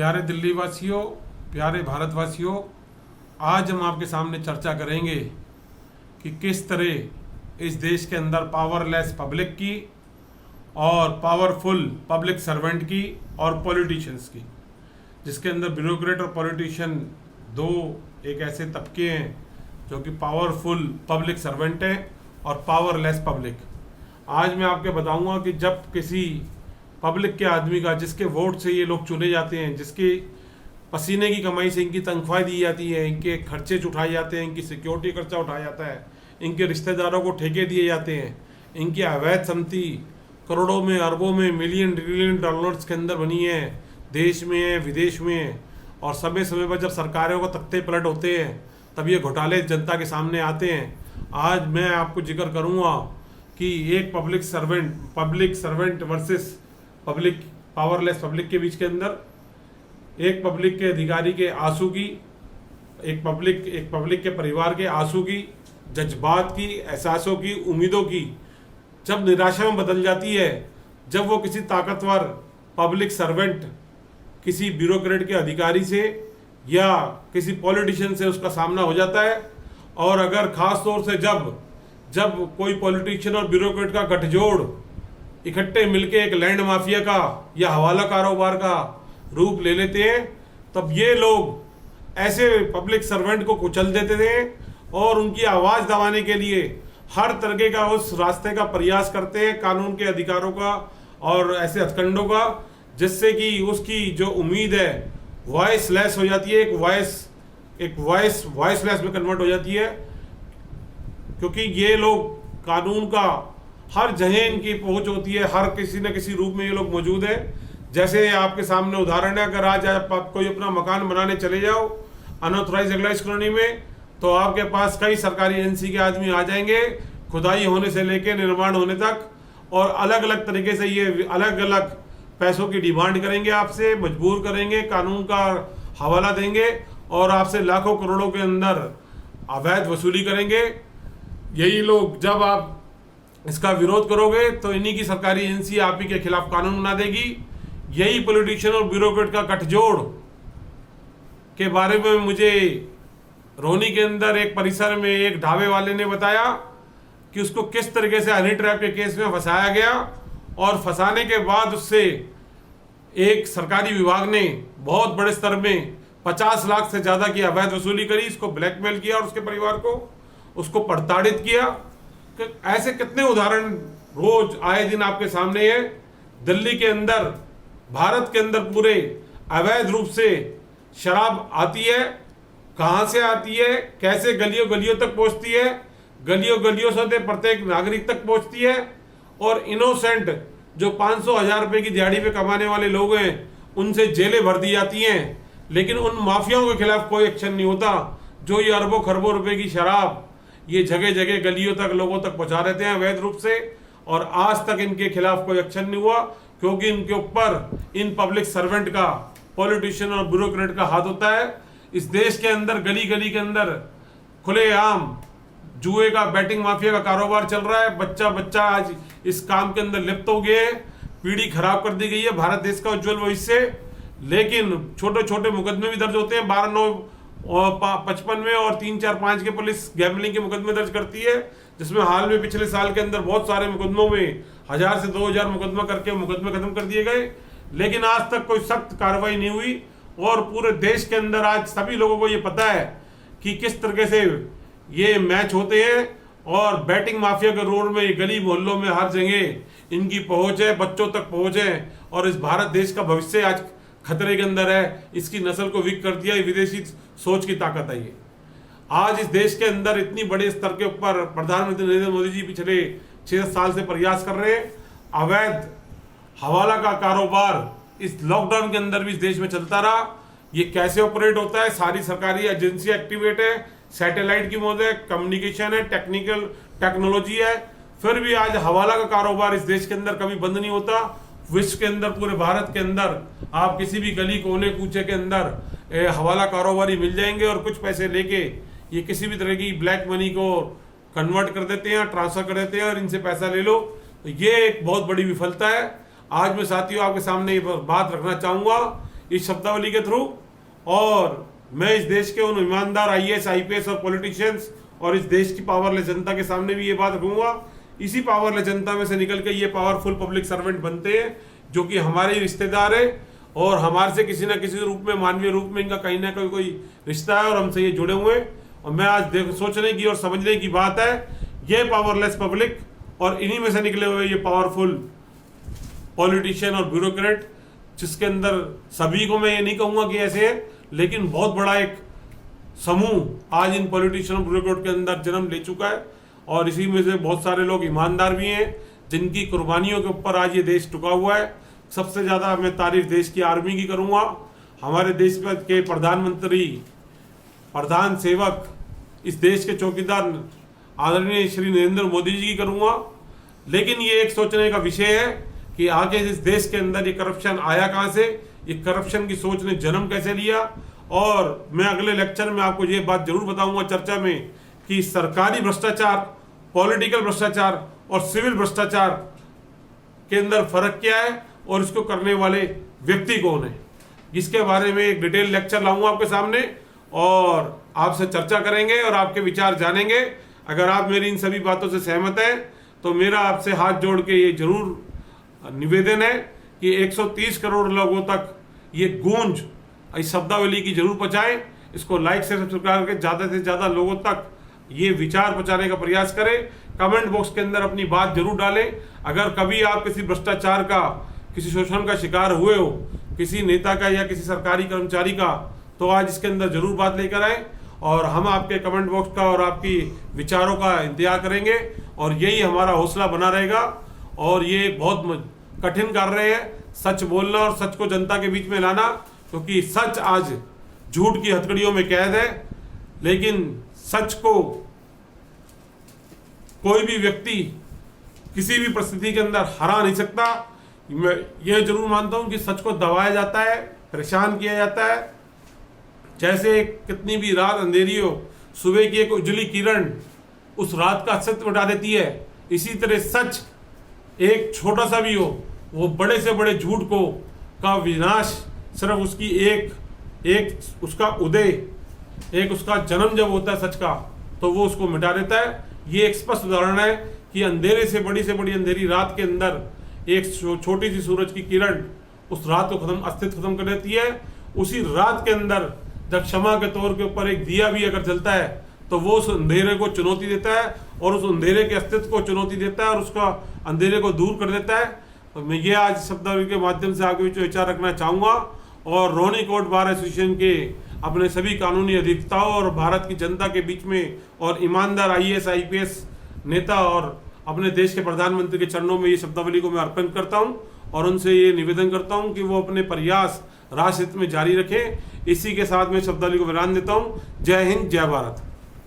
प्यारे दिल्ली वासियों, प्यारे भारतवासियों, आज हम आपके सामने चर्चा करेंगे कि किस तरह इस देश के अंदर पावरलेस पब्लिक की और पावरफुल पब्लिक सर्वेंट की और पॉलिटिशियंस की, जिसके अंदर ब्यूरोक्रेट और पॉलिटिशियन दो एक ऐसे तबके हैं जो कि पावरफुल पब्लिक सर्वेंट हैं और पावरलेस पब्लिक। आज मैं आपको बताऊंगा कि जब किसी पब्लिक के आदमी का, जिसके वोट से ये लोग चुने जाते हैं, जिसके पसीने की कमाई से इनकी तनख्वाह दी जाती है, इनके खर्चे उठाए जाते हैं, इनकी सिक्योरिटी खर्चा उठाया जाता है, इनके रिश्तेदारों को ठेके दिए जाते हैं, इनकी अवैध संपत्ति करोड़ों में, अरबों में, मिलियन ट्रिलियन डॉलर्स के अंदर बनी है, देश में है, विदेश में है। और समय समय पर जब सरकारों को तख्ते पलट होते हैं तब ये घोटाले जनता के सामने आते हैं। आज मैं आपको जिक्र करूँगा कि एक public servant versus public powerless public के बीच के अंदर एक पब्लिक के अधिकारी के आंसू की, एक पब्लिक के परिवार के आंसू की, जज्बात की, एहसासों की, उम्मीदों की जब निराशा में बदल जाती है, जब वो किसी ताकतवर पब्लिक सर्वेंट, किसी ब्यूरोक्रेट के अधिकारी से या किसी पॉलिटिशियन से उसका सामना हो जाता है। और अगर खास तौर से जब कोई पॉलिटिशियन और ब्यूरोक्रेट का गठजोड़ इकट्ठे मिलके एक लैंड माफिया का या हवाला कारोबार का रूप ले लेते हैं, तब ये लोग ऐसे पब्लिक सर्वेंट को कुचल देते थे और उनकी आवाज़ दबाने के लिए हर तरह का उस रास्ते का प्रयास करते हैं, कानून के अधिकारों का और ऐसे हथकंडों का, जिससे कि उसकी जो उम्मीद है वॉइस लेस हो जाती है, एक वॉइस लेस में कन्वर्ट हो जाती है। क्योंकि ये लोग कानून का हर जगह इनकी पहुंच होती है, हर किसी न किसी रूप में ये लोग मौजूद है। जैसे आपके सामने उदाहरण है, अगर आज आप कोई अपना मकान बनाने चले जाओ अनऑथराइज रेगुलाइज्ड कॉलोनी में, तो आपके पास कई सरकारी एजेंसी के आदमी आ जाएंगे, खुदाई होने से लेकर निर्माण होने तक, और अलग अलग तरीके से ये अलग अलग पैसों की डिमांड करेंगे, आपसे मजबूर करेंगे, कानून का हवाला देंगे और आपसे लाखों करोड़ों के अंदर अवैध वसूली करेंगे। यही लोग, जब आप इसका विरोध करोगे तो इन्हीं की सरकारी एजेंसी आप ही के खिलाफ कानून बना देगी। यही पॉलिटिशियन और ब्यूरोक्रेट का गठजोड़ के बारे में मुझे रोहनी के अंदर एक परिसर में एक ढाबे वाले ने बताया कि उसको किस तरीके से हनी ट्रैप के केस में फंसाया गया, और फंसाने के बाद उससे एक सरकारी विभाग ने बहुत बड़े स्तर में 50 लाख से ज़्यादा की अवैध वसूली करी, इसको ब्लैकमेल किया और उसके परिवार को उसको प्रताड़ित किया। ऐसे कितने उदाहरण रोज आए दिन आपके सामने है। दिल्ली के अंदर, भारत के अंदर पूरे अवैध रूप से शराब आती है, कहां से आती है, कैसे गलियों गलियों तक पहुंचती है, गलियों गलियों से प्रत्येक नागरिक तक पहुंचती है, और इनोसेंट जो 500-1000 रुपए की दिहाड़ी पे कमाने वाले लोग हैं उनसे जेलें भर दी जाती हैं, लेकिन उन माफियाओं के खिलाफ कोई एक्शन नहीं होता जो ये अरबों खरबों रुपए की शराब ये जगह जगह गलियों तक लोगों तक पहुंचा रहते हैं अवैध रूप से। और आज तक इनके खिलाफ कोई एक्शन नहीं हुआ, क्योंकि इनके ऊपर इन पब्लिक सर्वेंट का, पॉलिटिशियन और ब्यूरोक्रेट का हाथ होता है। इस देश के अंदर गली गली के अंदर खुलेआम जुए का, बैटिंग माफिया का कारोबार चल रहा है। बच्चा बच्चा आज इस काम के अंदर लिप्त हो गए, पीढ़ी खराब कर दी गई है भारत देश का उज्जवल भविष्य। लेकिन छोटे छोटे मुकदमे भी दर्ज होते हैं, 12/9/55 में, और 3-4-5 के पुलिस गैम्बलिंग के मुकदमे दर्ज करती है, जिसमें हाल में पिछले साल के अंदर बहुत सारे मुकदमों में 1000 से 2000 मुकदमा करके मुकदमे खत्म कर दिए गए। लेकिन आज तक कोई सख्त कार्रवाई नहीं हुई, और पूरे देश के अंदर आज सभी लोगों को ये पता है कि किस तरीके से ये मैच होते हैं, और बैटिंग माफिया के रोड में, गली मोहल्लों में, हर जगह इनकी पहुंच है, बच्चों तक पहुंच है, और इस भारत देश का भविष्य आज खतरे के अंदर है। इसकी नस्ल को विक कर दिया, विदेशी सोच की ताकत आई है। आज इस देश के अंदर इतनी बड़े स्तर के ऊपर प्रधानमंत्री नरेंद्र मोदी जी पिछले 6 साल से प्रयास कर रहे हैं। अवैध हवाला का कारोबार इस लॉकडाउन के अंदर भी इस देश में चलता रहा। ये कैसे ऑपरेट होता है, सारी सरकारी एजेंसी एक्टिवेट है, सैटेलाइट की मौज है, कम्युनिकेशन है, टेक्नोलॉजी है, फिर भी आज हवाला का कारोबार इस देश के अंदर कभी बंद नहीं होता। विश्व के अंदर, पूरे भारत के अंदर आप किसी भी गली कोने कूचे के अंदर हवाला कारोबारी मिल जाएंगे, और कुछ पैसे लेके ये किसी भी तरह की ब्लैक मनी को कन्वर्ट कर देते हैं, ट्रांसफर कर देते हैं, और इनसे पैसा ले लो। तो ये एक बहुत बड़ी विफलता है। आज मैं साथियों आपके सामने ये बात रखना चाहूँगा इस शब्दावली के थ्रू, और मैं इस देश के उन ईमानदार आईएएस, आईपीएस और पॉलिटिशियंस और इस देश की पावरलेस जनता के सामने भी ये बात रखूंगा। इसी पावरलेस जनता में से निकल के ये पावरफुल पब्लिक सर्वेंट बनते हैं, जो कि हमारे ही रिश्तेदार है और हमारे से किसी न किसी रूप में, मानवीय रूप में इनका कहीं ना कहीं कोई रिश्ता है और हमसे ये जुड़े हुए हैं। और मैं आज सोचने की और समझने की बात है, ये पावरलेस पब्लिक और इन्हीं में से निकले हुए ये पावरफुल पॉलिटिशियन और ब्यूरोक्रेट, जिसके अंदर सभी को मैं ये नहीं कहूँगा कि ऐसे है, लेकिन बहुत बड़ा एक समूह आज इन पॉलिटिशियन और ब्यूरोक्रेट के अंदर जन्म ले चुका है। और इसी में से बहुत सारे लोग ईमानदार भी हैं, जिनकी कुर्बानियों के ऊपर आज ये देश टिका हुआ है। सबसे ज़्यादा मैं तारीफ देश की आर्मी की करूँगा, हमारे देश के प्रधानमंत्री, प्रधान सेवक, इस देश के चौकीदार आदरणीय श्री नरेंद्र मोदी जी की करूँगा। लेकिन ये एक सोचने का विषय है कि आगे इस देश के अंदर ये करप्शन आया कहाँ से, ये करप्शन की सोच ने जन्म कैसे लिया। और मैं अगले लेक्चर में आपको ये बात जरूर बताऊंगा चर्चा में कि सरकारी भ्रष्टाचार, पॉलिटिकल भ्रष्टाचार और सिविल भ्रष्टाचार के अंदर फर्क क्या है और इसको करने वाले व्यक्ति कौन है। इसके बारे में एक डिटेल लेक्चर लाऊंगा आपके सामने और आपसे चर्चा करेंगे और आपके विचार जानेंगे। अगर आप मेरी इन सभी बातों से सहमत हैं तो मेरा आपसे हाथ जोड़ के ये जरूर निवेदन है कि 130 करोड़ लोगों तक ये गूंज इस शब्दावली की जरूर पहुंचाएं। इसको लाइक से सब्सक्राइब करके ज़्यादा से ज़्यादा लोगों तक ये विचार पहुंचाने का प्रयास करें। कमेंट बॉक्स के अंदर अपनी बात जरूर डालें। अगर कभी आप किसी भ्रष्टाचार का, किसी शोषण का शिकार हुए हो, किसी नेता का या किसी सरकारी कर्मचारी का, तो आज इसके अंदर जरूर बात लेकर आए और हम आपके कमेंट बॉक्स का और आपकी विचारों का इंतजार करेंगे और यही हमारा हौसला बना रहेगा। और ये बहुत कठिन कार्य है, सच बोलना और सच को जनता के बीच में लाना, क्योंकि सच आज झूठ की हथकड़ियों में कैद है। लेकिन सच को कोई भी व्यक्ति किसी भी परिस्थिति के अंदर हरा नहीं सकता। मैं यह जरूर मानता हूं कि सच को दबाया जाता है, परेशान किया जाता है। जैसे कितनी भी रात अंधेरी हो, सुबह की एक उजली किरण उस रात का अस्तित्व मिटा देती है, इसी तरह सच एक छोटा सा भी हो, वो बड़े से बड़े झूठ को का विनाश सिर्फ उसकी एक उसका उदय, एक उसका जन्म जब होता है सच का, तो वो उसको मिटा देता है। ये एक स्पष्ट उदाहरण है कि अंधेरे से बड़ी अंधेरी रात के अंदर एक छोटी सी सूरज की किरण उस रात को अस्तित्व खत्म कर देती है। उसी रात के अंदर जब क्षमा के तौर के ऊपर एक दिया भी अगर जलता है तो वो उस अंधेरे को चुनौती देता है और उस अंधेरे के अस्तित्व को चुनौती देता है और उसका अंधेरे को दूर कर देता है। तो मैं ये आज शब्दावली के माध्यम से आगे विचार रखना चाहूँगा और रोहिणी कोर्ट बार एसोसिएशन के अपने सभी कानूनी अधिवक्ताओं और भारत की जनता के बीच में और ईमानदार आईएएस आईपीएस नेता और अपने देश के प्रधानमंत्री के चरणों में ये शब्दावली को मैं अर्पण करता हूं और उनसे ये निवेदन करता हूं कि वो अपने प्रयास राष्ट्र हित में जारी रखें। इसी के साथ मैं शब्दावली को विराम देता हूं। जय हिंद, जय भारत।